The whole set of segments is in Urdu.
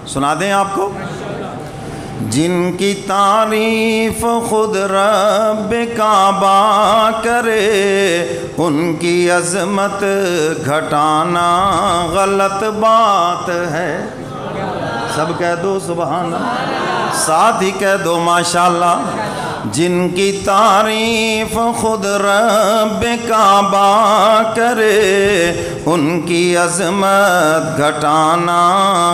سنا دیں آپ کو؟ جن کی تعریف خود رب کعبہ کرے ان کی عظمت گھٹانا غلط بات ہے. سب کہہ دو سبحان اللہ، ساتھ ہی کہہ دو ماشاءاللہ. جن کی تعریف خود رب کعبہ کرے ان کی عظمت گھٹانا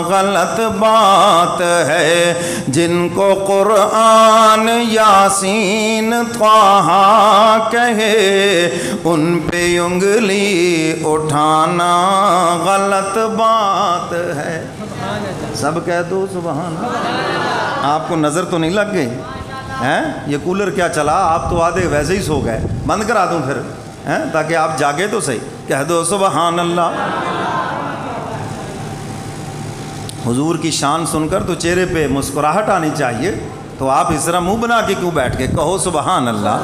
غلط بات ہے. جن کو قرآن یاسین طٰہٰ کہے ان پہ انگلی اٹھانا غلط بات ہے. سب کہہ دو سبحان اللہ. آپ کو نظر تو نہیں لگ گئی ہیں؟ یہ کولر کیا چلا، آپ تو آدھے ویسے ہی سو گئے. بند کرا دوں پھر ہیں تاکہ آپ جاگے تو صحیح. کہہ دو سبحان اللہ. حضور کی شان سن کر تو چہرے پہ مسکراہٹ آنی چاہیے، تو آپ اس طرح منہ بنا کے کیوں بیٹھ کے؟ کہو سبحان اللہ.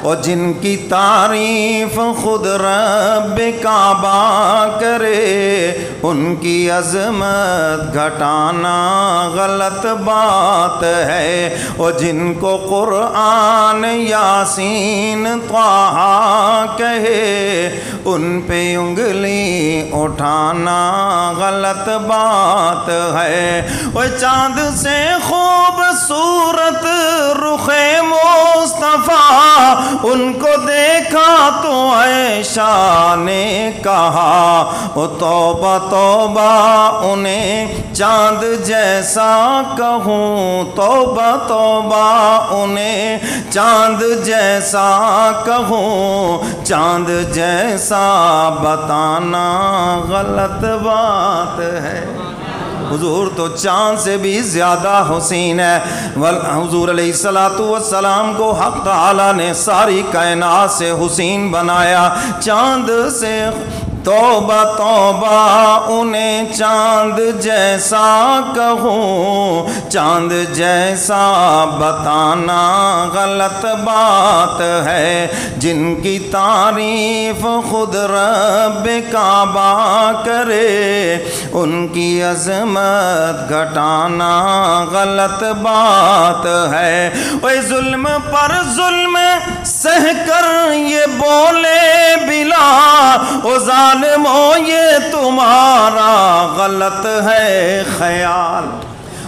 اور جن کی تعریف خود رب کعبہ کرے ان کی عظمت گھٹانا غلط بات ہے. اور جن کو قرآن یاسین طٰہٰ کہے ان پہ انگلی اٹھانا غلط بات ہے. اور چاند سے خوبصورت رخ مصطفیٰ ان کو دیکھا تو عائشہ نے کہا او توبہ توبہ انہیں چاند جیسا کہوں. توبہ توبہ انہیں چاند جیسا کہوں، چاند جیسا بتانا غلط بات ہے. حضور تو چاند سے بھی زیادہ حسین ہے. حضور علیہ السلام کو حق تعالی نے ساری کائنات سے حسین بنایا، چاند سے. توبہ توبہ انہیں چاند جیسا کہوں، چاند جیسا بتانا غلط بات ہے. جن کی تعریف خود رب کعبہ کرے ان کی عظمت گھٹانا غلط بات ہے. اے ظلم پر ظلم سہ کر یہ بولے بلال، او ظالمو یہ تمہارا غلط ہے خیال.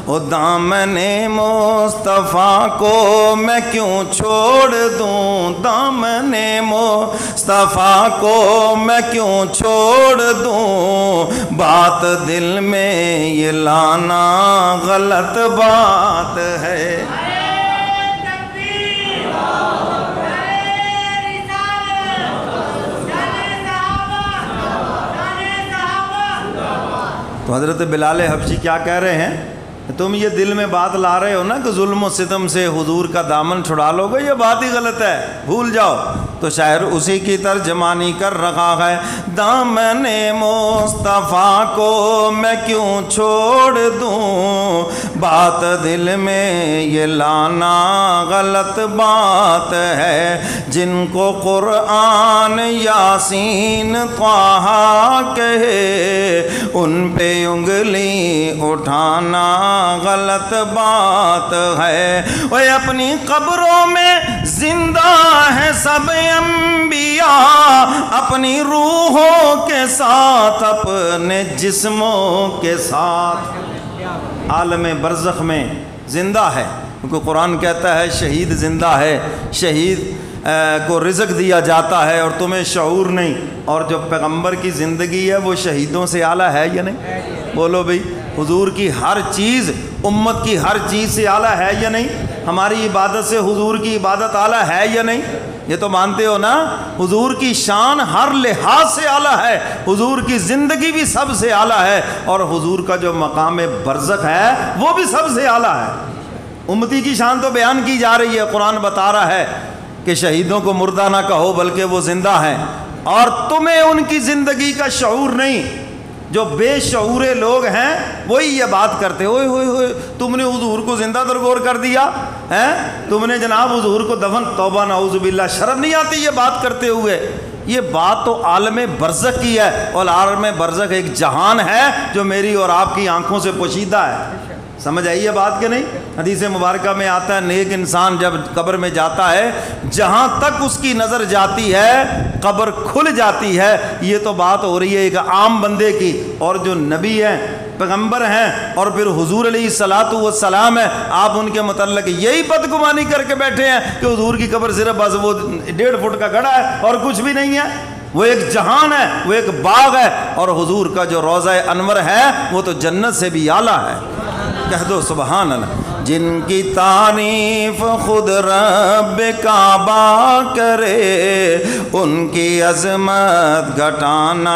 او دامن مصطفیٰ کو میں کیوں چھوڑ دوں، دامن مصطفیٰ کو میں کیوں چھوڑ دوں، بات دل میں یہ لانا غلط بات ہے. تو حضرت بلال حبشی کیا کہہ رہے ہیں؟ تم یہ دل میں بات لا رہے ہو نا کہ ظلم و ستم سے حضور کا دامن چھڑا لو گے، یہ بات ہی غلط ہے، بھول جاؤ. تو شاعر اسی کی ترجمانی کر رہا ہے. دامن مصطفیٰ کو میں کیوں چھوڑ دوں، بات دل میں یہ لانا غلط بات ہے. جن کو قرآن یاسین طٰہٰ کہے ان پہ انگلی اٹھانا غلط بات ہے. وہ اپنی قبروں میں زندہ ہے سب انبیاء، اپنی روحوں کے ساتھ اپنے جسموں کے ساتھ عالم برزخ میں زندہ ہے. کیونکہ قرآن کہتا ہے شہید زندہ ہے، شہید کو رزق دیا جاتا ہے اور تمہیں شعور نہیں. اور جو پیغمبر کی زندگی ہے وہ شہیدوں سے اعلیٰ ہے یا نہیں؟ بولو بھئی. حضور کی ہر چیز امت کی ہر چیز سے اعلیٰ ہے یا نہیں؟ ہماری عبادت سے حضور کی عبادت اعلیٰ ہے یا نہیں؟ یہ تو مانتے ہو نا؟ حضور کی شان ہر لحاظ سے اعلیٰ ہے، حضور کی زندگی بھی سب سے اعلیٰ ہے، اور حضور کا جو مقام برزخ ہے وہ بھی سب سے اعلیٰ ہے. امتی کی شان تو بیان کی جا رہی ہے. قرآن بتا رہا ہے کہ شہیدوں کو مردہ نہ کہو بلکہ وہ زندہ ہیں، اور تمہیں ان کی زندگی کا شعور نہیں. جو بے شعور لوگ ہیں وہی یہ بات کرتے، ہوئے ہوئے ہوئے تم نے حضور کو زندہ درگور کر دیا ہے، تم نے جناب حضور کو دفن. توبہ نعوذ باللہ، شرم نہیں آتی یہ بات کرتے ہوئے؟ یہ بات تو عالم برزخ کی ہے، اور عالم برزخ ایک جہان ہے جو میری اور آپ کی آنکھوں سے پوشیدہ ہے۔ سمجھ آئی ہے بات کہ نہیں؟ حدیث مبارکہ میں آتا ہے نیک انسان جب قبر میں جاتا ہے جہاں تک اس کی نظر جاتی ہے قبر کھل جاتی ہے۔ یہ تو بات ہو رہی ہے ایک عام بندے کی، اور جو نبی ہیں پیغمبر ہیں اور پھر حضور علیہ الصلوۃ والسلام ہے، آپ ان کے متعلق یہی بدگمانی کر کے بیٹھے ہیں کہ حضور کی قبر صرف بس وہ 1.5 فٹ کا گڑھا ہے اور کچھ بھی نہیں ہے۔ وہ ایک جہان ہے، وہ ایک باغ ہے، اور حضور کا جو روضہ انور ہے وہ تو جنت سے بھی اعلیٰ ہے۔ کہہ دو سبحان اللہ۔ جن کی تعریف خود رب کعبہ کرے ان کی عظمت گھٹانا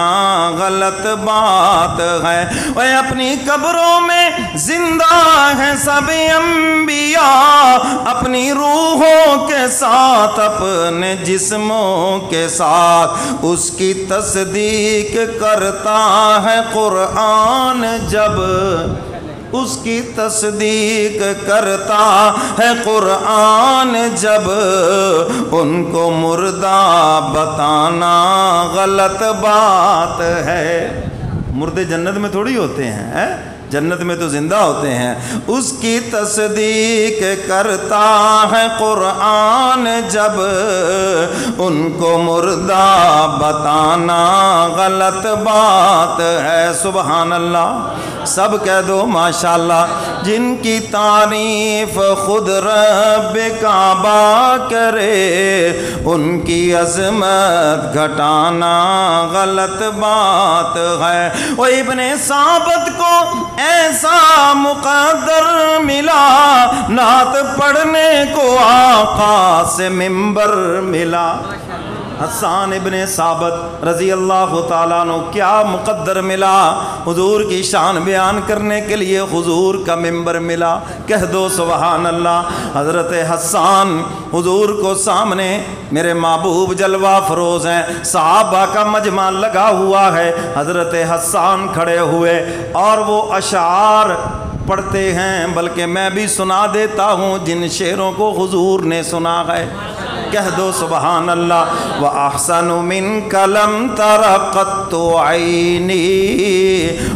غلط بات ہے۔ وہ اپنی قبروں میں زندہ ہیں سب انبیاء، اپنی روحوں کے ساتھ اپنے جسموں کے ساتھ، اس کی تصدیق کرتا ہے قرآن جب، اس کی تصدیق کرتا ہے قرآن جب، ان کو مردہ بتانا غلط بات ہے۔ مردے جنت میں تھوڑی ہوتے ہیں، جنت میں تو زندہ ہوتے ہیں۔ اس کی تصدیق کرتا ہے قرآن جب، ان کو مردہ بتانا غلط بات ہے۔ سبحان اللہ، سب کہہ دو ماشاءاللہ۔ جن کی تعریف خود رب کعبہ کرے ان کی عظمت گھٹانا غلط بات ہے۔ وہ ابن ثابت کو ایسا مقدر ملا، نعت پڑھنے کو آقا سے منبر ملا۔ حسان ابن ثابت رضی اللہ تعالیٰ عنہ کیا مقدر ملا، حضور کی شان بیان کرنے کے لیے حضور کا منبر ملا۔ کہہ دو سبحان اللہ۔ حضرت حسان حضور کو سامنے، میرے محبوب جلوہ فروز ہیں، صحابہ کا مجمع لگا ہوا ہے، حضرت حسان کھڑے ہوئے اور وہ اشعار پڑھتے ہیں، بلکہ میں بھی سنا دیتا ہوں جن شعروں کو حضور نے سنا ہے۔ کہہ دو سبحان اللہ۔ وَأَحْسَنُ مِنْكَ لَمْ تَرَ قَطُّ عَيْنِي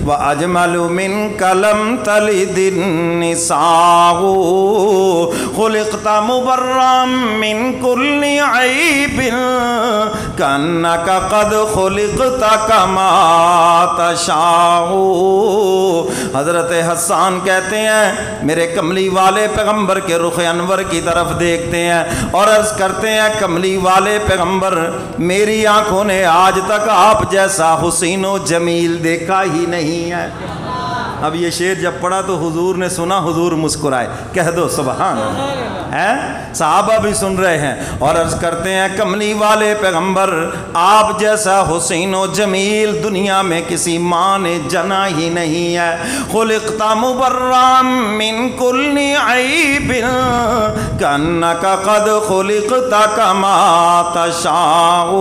وَأَجْمَلُ مِنْكَ لَمْ تَلِدِ النِّسَاءُ خُلِقْتَ مُبَرًّا مِنْ كُلِّ عَيْبٍ كَأَنَّكَ قَدْ خُلِقْتَ كَمَا تَشَاءُ۔ حضرت حسان کہتے ہیں میرے کملی والے پیغمبر کے رخ انور کی طرف دیکھتے ہیں اور عرض کرتے ہیں کملی والے پیغمبر، میری آنکھوں نے آج تک آپ جیسا حسین و جمیل دیکھا ہی نہیں ہے۔ اب یہ شعر جب پڑھا تو حضور نے سنا، حضور مسکرائے۔ کہہ دو سبحان اللہ۔ صحابہ بھی سن رہے ہیں اور عرض کرتے ہیں کملی والے پیغمبر، آپ جیسا حسین و جمیل دنیا میں کسی ماں نے جنا ہی نہیں ہے۔ خلقت مبرّا من کل عیب کأنک قد خلقت کما تشاء۔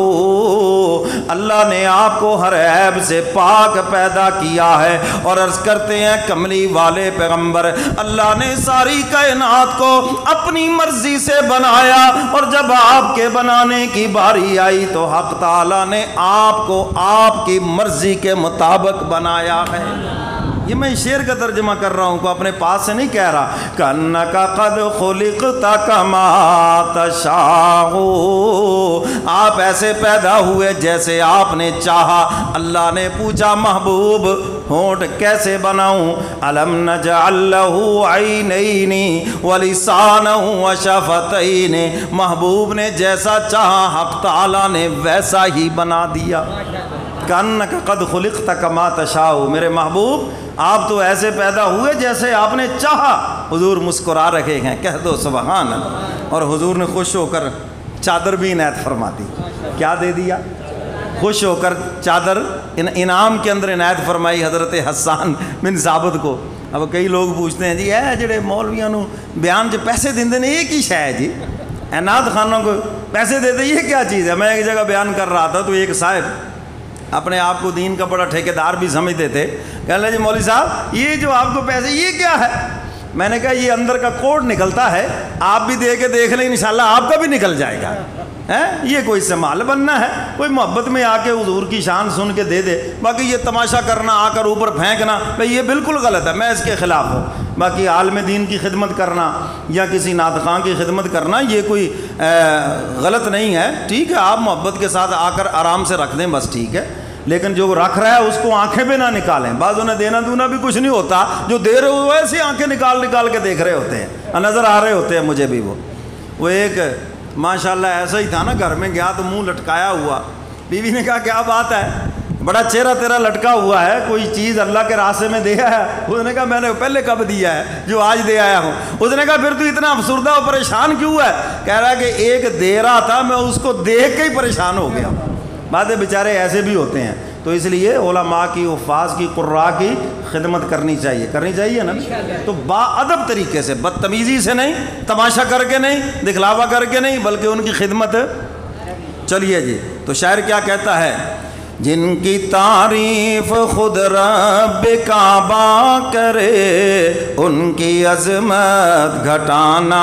اللہ نے آپ کو ہر عیب سے پاک پیدا کیا ہے، اور عرض کرتے ہیں کملی والے پیغمبر، اللہ نے ساری کائنات کو اپنی مرضی سے بنایا، اور جب آپ کے بنانے کی باری آئی تو حق تعالی نے آپ کو آپ کی مرضی کے مطابق بنایا ہے۔ یہ میں شعر کا ترجمہ کر رہا ہوں، کو اپنے پاس سے نہیں کہہ رہا۔ کأنک قد خلقت کما تشاء، آپ ایسے پیدا ہوئے جیسے آپ نے چاہا۔ اللہ نے پوچھا محبوب ہونٹ کیسے بناؤں؟ الم نجعل لہ عینین ولسانا وشفتین، محبوب نے جیسا چاہا حق تعالی نے ویسا ہی بنا دیا۔ کأنک قد خلقت کما تشاء، میرے محبوب آپ تو ایسے پیدا ہوئے جیسے آپ نے چاہا۔ حضور مسکرا رہے ہیں، کہہ دو سبحان اللہ۔ اور حضور نے خوش ہو کر چادر بھی عنایت فرما دی۔ کیا دے دیا؟ خوش ہو کر چادر انعام کے اندر عنایت فرمائی حضرت حسان بن ثابت کو۔ اب کئی لوگ پوچھتے ہیں جی اے جڑے مولویاں نو بیان جو پیسے دیندے نے یہ کی شے ہے جی؟ نعت خانوں کو پیسے دیتے یہ کیا چیز ہے؟ میں ایک جگہ بیان کر رہا تھا تو ایک صاحب اپنے آپ کو دین کا بڑا ٹھیکیدار بھی سمجھتے تھے، کہنے لگے جی مولوی صاحب یہ جو آپ کو پیسے یہ کیا ہے؟ میں نے کہا یہ اندر کا کوڈ نکلتا ہے، آپ بھی دے کے دیکھ لیں انشاءاللہ آپ کا بھی نکل جائے گا۔ یہ کوئی سمال بننا ہے؟ کوئی محبت میں آ کے حضور کی شان سن کے دے دے، باقی یہ تماشا کرنا، آ کر اوپر پھینکنا، بھئی یہ بالکل غلط ہے، میں اس کے خلاف ہوں۔ باقی عالم دین کی خدمت کرنا یا کسی نعت خواں کی خدمت کرنا یہ کوئی غلط نہیں ہے، ٹھیک ہے، آپ محبت کے ساتھ آ کر آرام سے رکھ دیں، بس ٹھیک ہے، لیکن جو رکھ رہا ہے اس کو آنکھیں پہ نہ نکالیں۔ بعض انہیں دینا دونا بھی کچھ نہیں ہوتا، جو دے رہے ہو ایسے آنکھیں نکال کے دیکھ رہے ہوتے ہیں، نظر آ رہے ہوتے ہیں مجھے بھی۔ وہ ایک ماشاءاللہ ایسا ہی تھا نا، گھر میں گیا تو منہ لٹکایا ہوا، بیوی نے کہا کیا بات ہے، بڑا چہرہ تیرا لٹکا ہوا ہے، کوئی چیز اللہ کے راستے میں دیا ہے؟ اس نے کہا میں نے پہلے کب دیا ہے، جو آج دے آیا ہوں۔ اس نے کہا پھر تو اتنا افسردہ اور پریشان کیوں ہے؟ کہہ رہا ہے کہ ایک دے رہا تھا، میں اس کو دیکھ کے ہی پریشان ہو گیا۔ باتیں بیچارے ایسے بھی ہوتے ہیں، تو اس لیے علماء کی، حفاظ کی، قراء کی خدمت کرنی چاہیے نا، تو با ادب طریقے سے، بدتمیزی سے نہیں، تماشا کر کے نہیں، دکھلاوا کر کے نہیں، بلکہ ان کی خدمت۔ چلیے جی، تو شاعر کیا کہتا ہے؟ جن کی تعریف خود رب کعبہ کرے، ان کی عظمت گھٹانا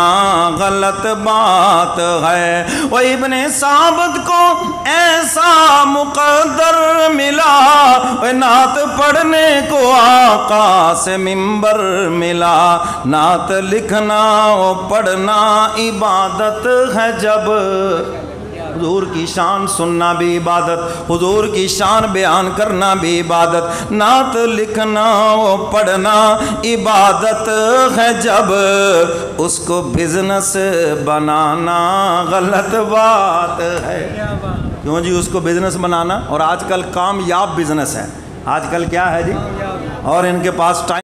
غلط بات ہے۔ وہ ابن ثابت کو ایسا مقدر ملا، وہ نعت پڑھنے کو آقا سے منبر ملا، نعت لکھنا و پڑھنا عبادت ہے جب، حضور کی شان سننا بھی عبادت، حضور کی شان بیان کرنا بھی عبادت، نعت لکھنا و پڑھنا عبادت ہے جب، اس کو بزنس بنانا غلط بات ہے۔ کیوں جی اس کو بزنس بنانا؟ اور آج کل کامیاب بزنس ہے، آج کل کیا ہے جی، اور ان کے پاس ٹائم